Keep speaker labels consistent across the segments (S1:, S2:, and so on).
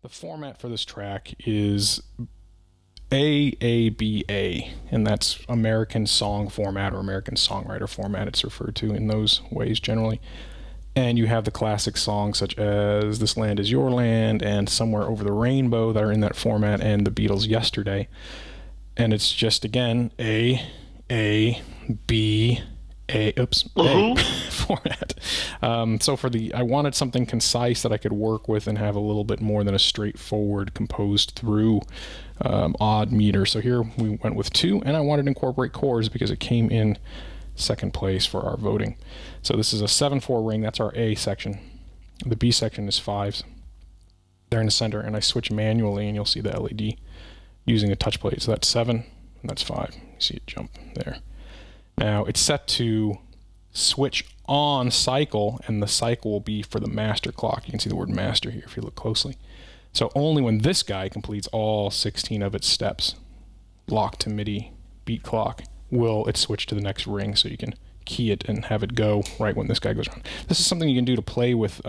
S1: The format for this track is AABA, and that's American Song Format or American Songwriter Format. It's referred to in those ways generally. And you have the classic songs such as This Land Is Your Land and Somewhere Over the Rainbow that are in that format, and the Beatles' Yesterday. And it's just, again, A, B, A format. So I wanted something concise that I could work with and have a little bit more than a straightforward composed through odd meter. So here we went with 2, and I wanted to incorporate chords because it came in second place for our voting. So this is a 7/4 ring. That's our A section. The B section is 5s. They're in the center, and I switch manually, and you'll see the LED using a touch plate. So that's 7, and that's 5. You see it jump there. Now it's set to switch on cycle, and the cycle will be for the master clock. You can see the word master here if you look closely. So only when this guy completes all 16 of its steps, lock to MIDI beat clock, will it switch to the next ring, so you can key it and have it go right when this guy goes around. This is something you can do to play with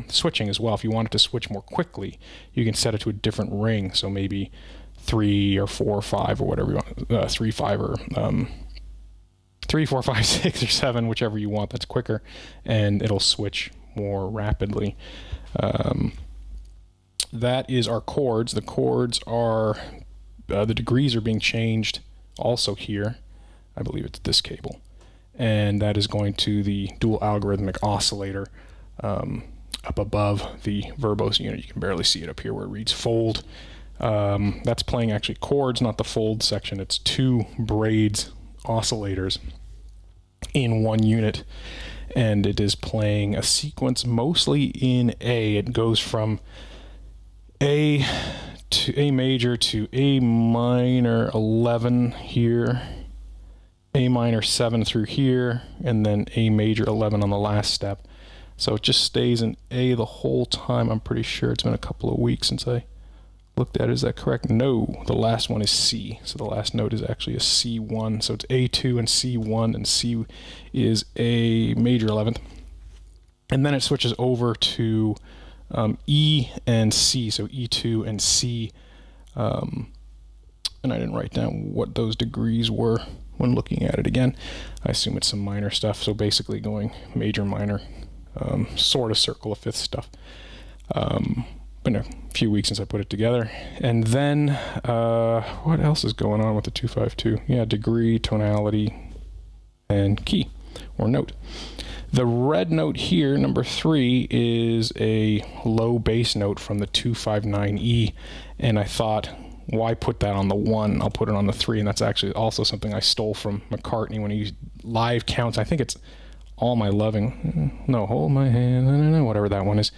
S1: switching as well. If you want it to switch more quickly, you can set it to a different ring, so maybe 3 or 4 or 5 or whatever you want, 3, 5 or 3, 4, 5, 6 or 7, whichever you want that's quicker, and it'll switch more rapidly. That is our chords. The chords are, the degrees are being changed also here. I believe it's this cable. And that is going to the dual algorithmic oscillator up above the verbose unit. You can barely see it up here where it reads fold. That's playing actually chords, not the fold section. It's 2 braids oscillators in one unit, and it is playing a sequence mostly in A. It goes from A to A major to A minor 11 here, A minor 7 through here, and then A major 11 on the last step. So it just stays in A the whole time. I'm pretty sure it's been a couple of weeks since I looked at it. Is that correct? No, the last one is C. So the last note is actually a C1. So it's A2 and C1, and C is A major 11th. And then it switches over to E and C, so E2 and C. And I didn't write down what those degrees were when looking at it again. I assume it's some minor stuff, so basically going major, minor, sort of circle of fifth stuff. Been a few weeks since I put it together. And then, what else is going on with the 252? Yeah, degree, tonality, and key, or note. The red note here, number 3, is a low bass note from the 259E, and I thought, why put that on the 1? I'll put it on the 3, and that's actually also something I stole from McCartney when he live counts. I think it's All My Loving, no, Hold My Hand, whatever that one is.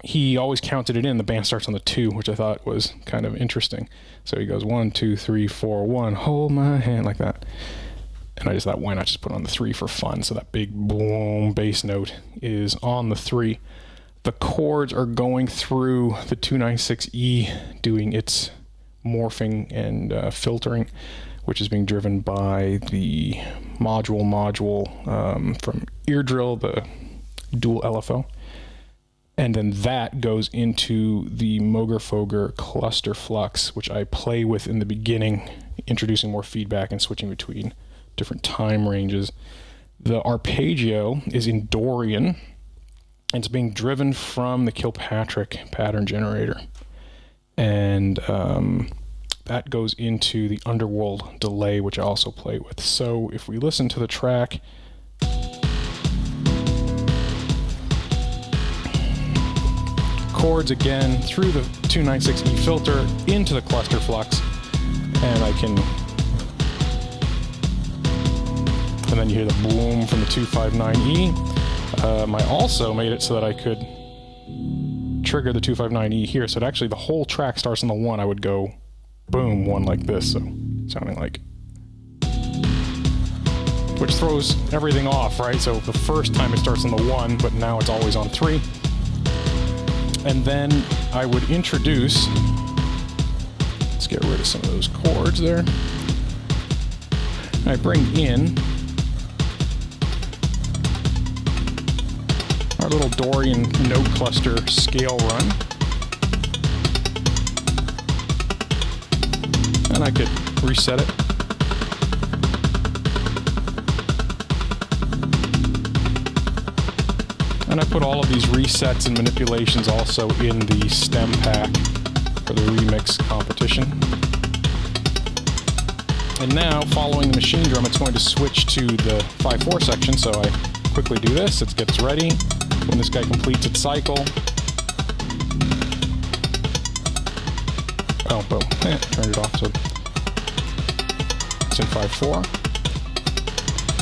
S1: He always counted it in. The band starts on the 2, which I thought was kind of interesting. So he goes 1, 2, 3, 4, 1, hold my hand, like that. And I just thought, why not just put it on the 3 for fun? So that big boom bass note is on the 3. The chords are going through the 296E, doing its morphing and filtering, which is being driven by the module from Eardrill, the dual LFO. And then that goes into the Moger-Foger cluster flux, which I play with in the beginning, introducing more feedback and switching between different time ranges. The arpeggio is in Dorian, and it's being driven from the Kilpatrick pattern generator. And that goes into the Underworld delay, which I also play with. So if we listen to the track, chords again through the 296E filter into the cluster flux, and then you hear the boom from the 259E. I also made it so that I could trigger the 259E here, so actually the whole track starts on the 1. I would go boom, 1 like this, so sounding like, which throws everything off, right? So the first time it starts on the 1, but now it's always on 3. And then I would introduce, let's get rid of some of those chords there. I bring in our little Dorian note cluster scale run. And I could reset it. And I put all of these resets and manipulations also in the stem pack for the remix competition. And now, following the machine drum, it's going to switch to the 5/4 section, so I quickly do this, it gets ready. When this guy completes its cycle, oh, boom, turned it off, so it's in 5/4.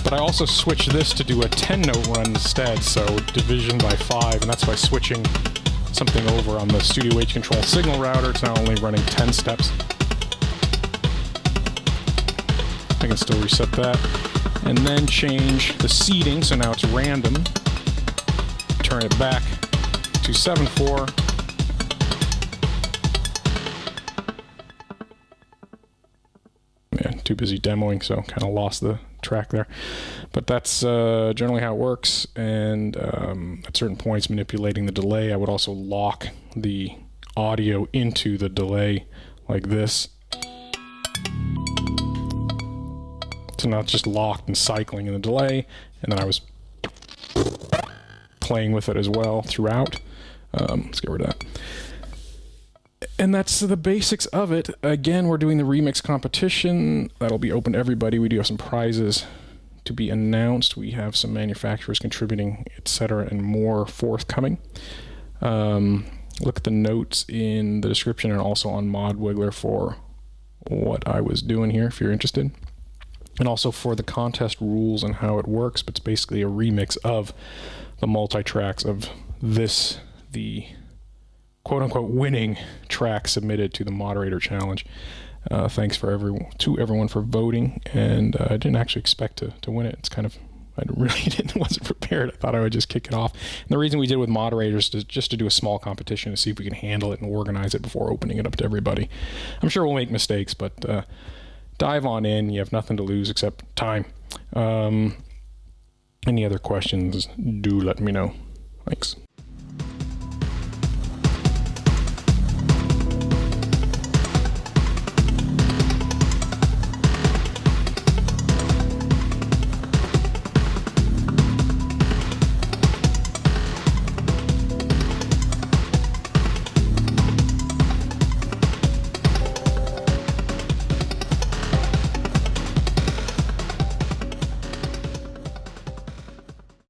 S1: But I also switch this to do a 10-note run instead, so division by 5, and that's by switching something over on the Studio.h control signal router. It's now only running 10 steps. I can still reset that. And then change the seating, so now it's random. Turn it back to 7/4. Yeah, too busy demoing, so kind of lost the track there. But that's generally how it works, and at certain points manipulating the delay. I would also lock the audio into the delay like this. So now it's just locked and cycling in the delay, and then I was playing with it as well throughout. Let's get rid of that. And that's the basics of it. Again, we're doing the remix competition. That'll be open to everybody. We do have some prizes to be announced. We have some manufacturers contributing, etc., and more forthcoming. Look at the notes in the description and also on ModWiggler for what I was doing here if you're interested. And also for the contest rules and how it works, but it's basically a remix of the multi-tracks of this, the quote-unquote winning track submitted to the moderator challenge. Thanks to everyone for voting, and I didn't actually expect to win it. It's kind of, I really wasn't prepared. I thought I would just kick it off. And the reason we did with moderators is just to do a small competition to see if we can handle it and organize it before opening it up to everybody. I'm sure we'll make mistakes, but dive on in. You have nothing to lose except time. Any other questions, do let me know. Thanks.